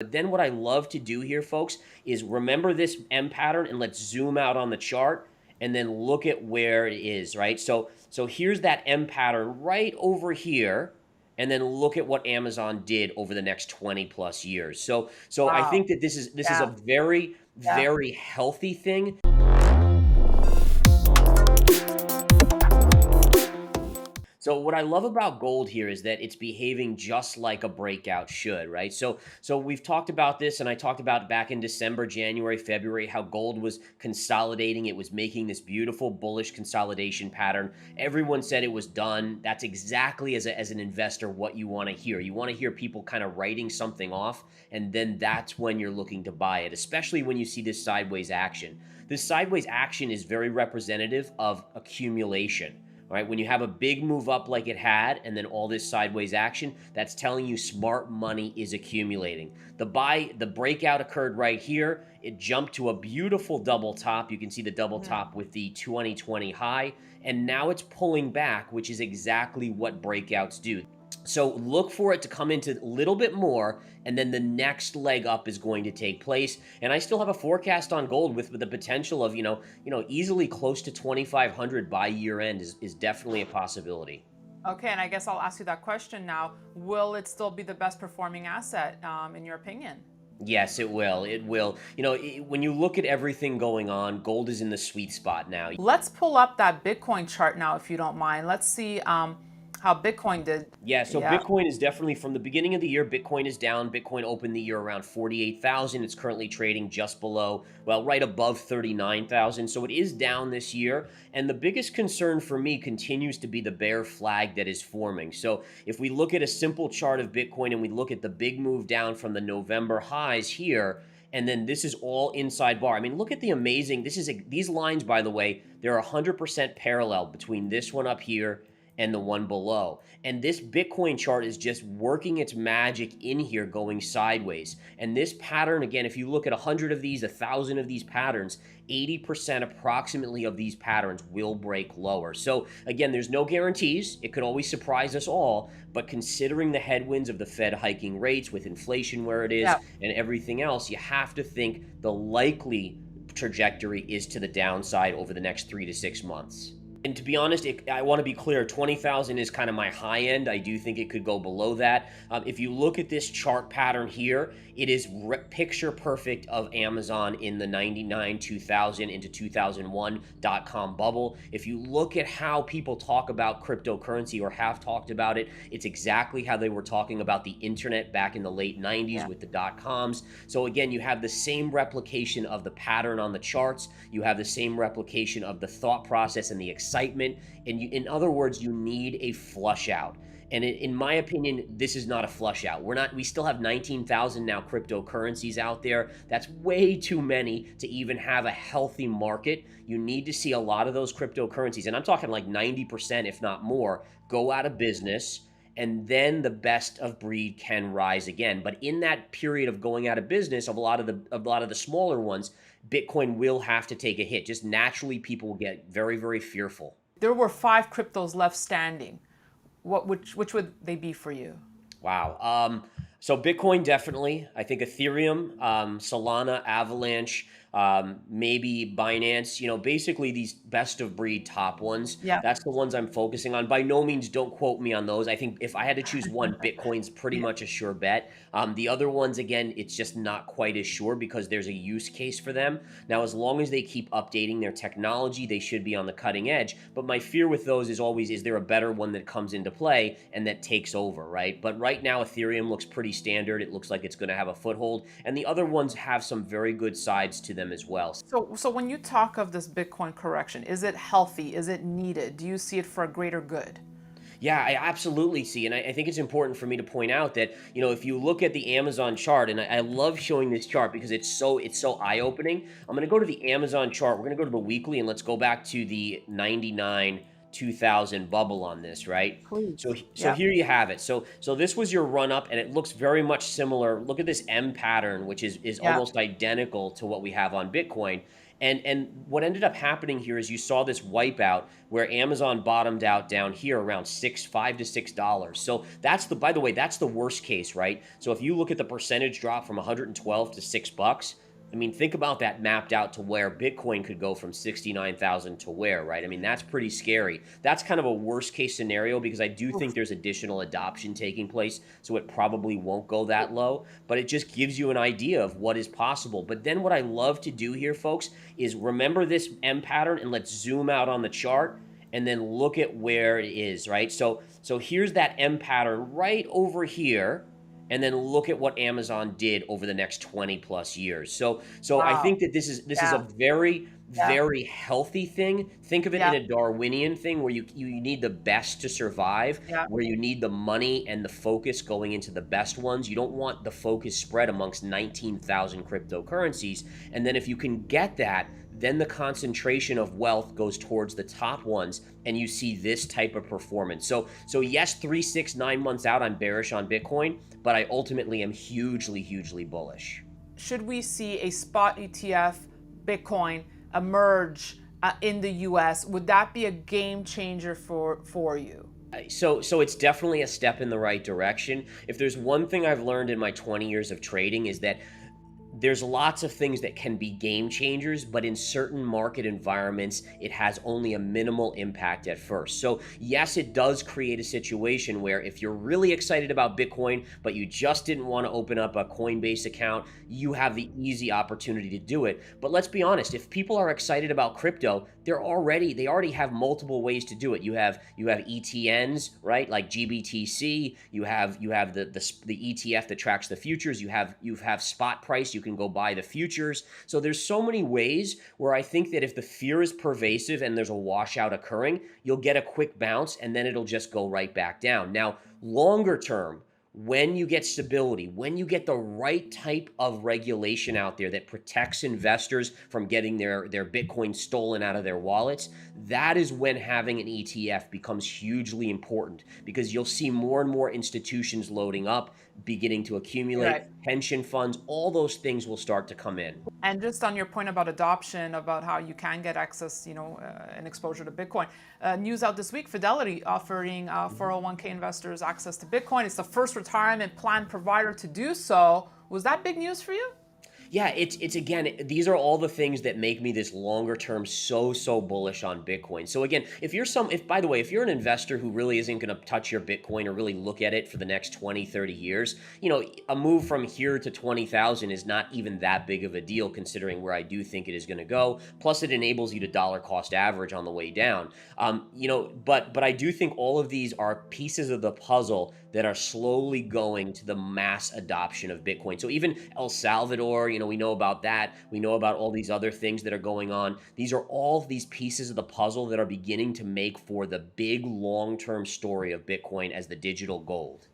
But then what I love to do here, folks, is remember this M pattern and let's zoom out on the chart and then look at where it is, right? So here's that M pattern right over here. And then look at what Amazon did over the next 20 plus years. So I Wow. think that this is a Yeah. very, Yeah. very healthy thing. So what I love about gold here is that it's behaving just like a breakout should, right? So we've talked about this, and I talked about back in December, January, February, how gold was consolidating. It was making this beautiful bullish consolidation pattern. Everyone said it was done. That's exactly as an investor what you want to hear. You want to hear people kind of writing something off, and then that's when you're looking to buy it, especially when you see this sideways action. This sideways action is very representative of accumulation. All right, when you have a big move up like it had and then all this sideways action, that's telling you smart money is accumulating. The breakout occurred right here. It jumped to a beautiful double top. You can see the double Mhm. top with the 2020 high, and now it's pulling back, which is exactly what breakouts do. So look for it to come into a little bit more, and then the next leg up is going to take place. And I still have a forecast on gold with the potential of easily close to 2,500 by year end is definitely a possibility. Okay, and I guess I'll ask you that question now. Will it still be the best performing asset, in your opinion? Yes, it will. It will. When you look at everything going on, gold is in the sweet spot now. Let's pull up that Bitcoin chart now, if you don't mind. Let's see how Bitcoin did. Yeah, so Yeah. Bitcoin is definitely from the beginning of the year. Bitcoin is down. Bitcoin opened the year around 48,000. It's currently trading just below, well, right above 39,000. So it is down this year. And the biggest concern for me continues to be the bear flag that is forming. So if we look at a simple chart of Bitcoin and we look at the big move down from the November highs here, and then this is all inside bar. I mean, look at the amazing, these lines, by the way, they're 100% parallel between this one up here and the one below. And this Bitcoin chart is just working its magic in here going sideways. And this pattern, again, if you look at 100 of these, 1,000 of these patterns, 80% approximately of these patterns will break lower. So again, there's no guarantees. It could always surprise us all, but considering the headwinds of the Fed hiking rates with inflation where it is Yeah. and everything else, you have to think the likely trajectory is to the downside over the next 3 to 6 months. And to be honest, I want to be clear, 20,000 is kind of my high end. I do think it could go below that. If you look at this chart pattern here, it is picture perfect of Amazon in the 99, 2000 into 2001.com bubble. If you look at how people talk about cryptocurrency or have talked about it, it's exactly how they were talking about the internet back in the late 90s Yeah. with the .coms. So again, you have the same replication of the pattern on the charts. You have the same replication of the thought process and the excitement. And in other words, you need a flush out. And in my opinion, this is not a flush out. We still have 19,000 now cryptocurrencies out there. That's way too many to even have a healthy market. You need to see a lot of those cryptocurrencies, and I'm talking like 90%, if not more, go out of business. And then the best of breed can rise again. But in that period of going out of business of a lot of the smaller ones, Bitcoin will have to take a hit. Just naturally, people will get very, very fearful. There were five cryptos left standing. Which would they be for you? Wow. So Bitcoin definitely. I think Ethereum, Solana, Avalanche, maybe Binance. Basically these best of breed top ones. Yeah. That's the ones I'm focusing on. By no means, don't quote me on those. I think if I had to choose one, Bitcoin's pretty Yeah. much a sure bet. The other ones, again, it's just not quite as sure because there's a use case for them. Now, as long as they keep updating their technology, they should be on the cutting edge. But my fear with those is always, is there a better one that comes into play and that takes over, right? But right now, Ethereum looks pretty standard. It looks like it's going to have a foothold. And the other ones have some very good sides to them as well. So when you talk of this Bitcoin correction, is it healthy? Is it needed? Do you see it for a greater good? Yeah, I absolutely see. And I think it's important for me to point out that, if you look at the Amazon chart, and I love showing this chart because it's so eye-opening. I'm going to go to the Amazon chart. We're going to go to the weekly, and let's go back to the 99 2000 bubble on this, right? So Please. so Yeah. here you have it. So this was your run up, and it looks very much similar. Look at this M pattern, which is Yeah. almost identical to what we have on Bitcoin. And what ended up happening here is you saw this wipeout where Amazon bottomed out down here around $5 to $6. So that's the, by the way, that's the worst case, right? So if you look at the percentage drop from 112 to $6, I mean, think about that mapped out to where Bitcoin could go from 69,000 to where, right? I mean, that's pretty scary. That's kind of a worst case scenario because I do think there's additional adoption taking place, so it probably won't go that low, but it just gives you an idea of what is possible. But then what I love to do here, folks, is remember this M pattern and let's zoom out on the chart and then look at where it is, right? So here's that M pattern right over here, and then look at what Amazon did over the next 20 plus years. So I Wow. think that this is a Yeah. very Yeah. very healthy thing. Think of it in Yeah. a Darwinian thing where you need the best to survive, Yeah. where you need the money and the focus going into the best ones. You don't want the focus spread amongst 19,000 cryptocurrencies. And then if you can get that, then the concentration of wealth goes towards the top ones and you see this type of performance. So yes, 3, 6, 9 months out, I'm bearish on Bitcoin, but I ultimately am hugely bullish. Should we see a spot ETF Bitcoin emerge in the US? Would that be a game changer for you? So it's definitely a step in the right direction. If there's one thing I've learned in my 20 years of trading is that there's lots of things that can be game changers, but in certain market environments, it has only a minimal impact at first. So yes, it does create a situation where if you're really excited about Bitcoin, but you just didn't want to open up a Coinbase account, you have the easy opportunity to do it. But let's be honest, if people are excited about crypto, they already have multiple ways to do it. You have ETNs, right? Like GBTC, you have the ETF that tracks the futures, you have spot price, you can go buy the futures. So there's so many ways where I think that if the fear is pervasive and there's a washout occurring, you'll get a quick bounce and then it'll just go right back down. Now, longer term, when you get stability, when you get the right type of regulation out there that protects investors from getting their Bitcoin stolen out of their wallets, that is when having an ETF becomes hugely important because you'll see more and more institutions loading up, beginning to accumulate, Right. pension funds, all those things will start to come in. And just on your point about adoption, about how you can get access, and exposure to Bitcoin. News out this week: Fidelity offering 401k investors access to Bitcoin. It's the first retirement plan provider to do so. Was that big news for you? Yeah, it's again, these are all the things that make me this longer term so bullish on Bitcoin. So again, if by the way, if you're an investor who really isn't going to touch your Bitcoin or really look at it for the next 20, 30 years, a move from here to 20,000 is not even that big of a deal considering where I do think it is going to go. Plus it enables you to dollar cost average on the way down. But I do think all of these are pieces of the puzzle that are slowly going to the mass adoption of Bitcoin. So even El Salvador, we know about that. We know about all these other things that are going on. These are all these pieces of the puzzle that are beginning to make for the big long-term story of Bitcoin as the digital gold.